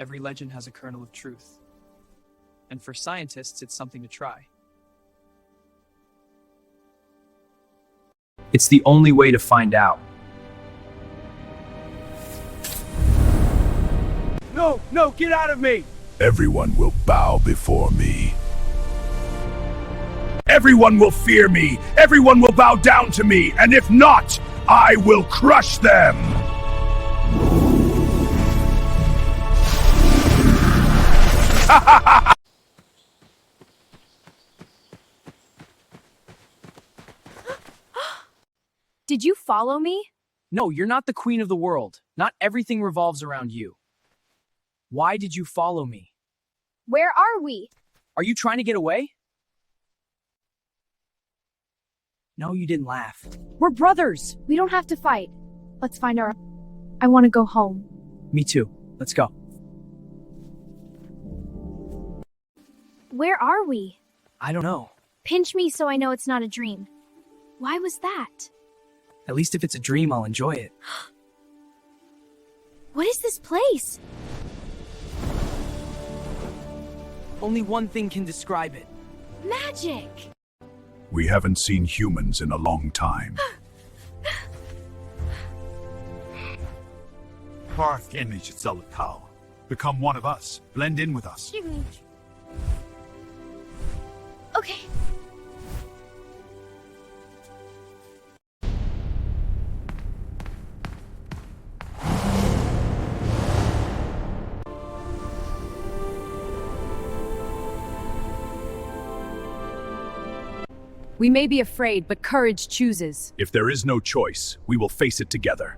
Every legend has a kernel of truth. And for scientists, it's something to try. It's the only way to find out. No, no, get out of me! Everyone will bow before me. Everyone will fear me. Everyone will bow down to me. And if not, I will crush them. Did you follow me? No, you're not the queen of the world. Not everything revolves around you. Why did you follow me? Where are we? Are you trying to get away? No, you didn't laugh. We're brothers. We don't have to fight. Let's find our... I want to go home. Me too. Let's go. Where are we? I don't know. Pinch me so I know it's not a dream. Why was that? At least if it's a dream, I'll enjoy it. What is this place? Only one thing can describe it. Magic! We haven't seen humans in a long time. Parth image Zelakal. Become one of us. Blend in with us. Okay. We may be afraid, but courage chooses. If there is no choice, we will face it together.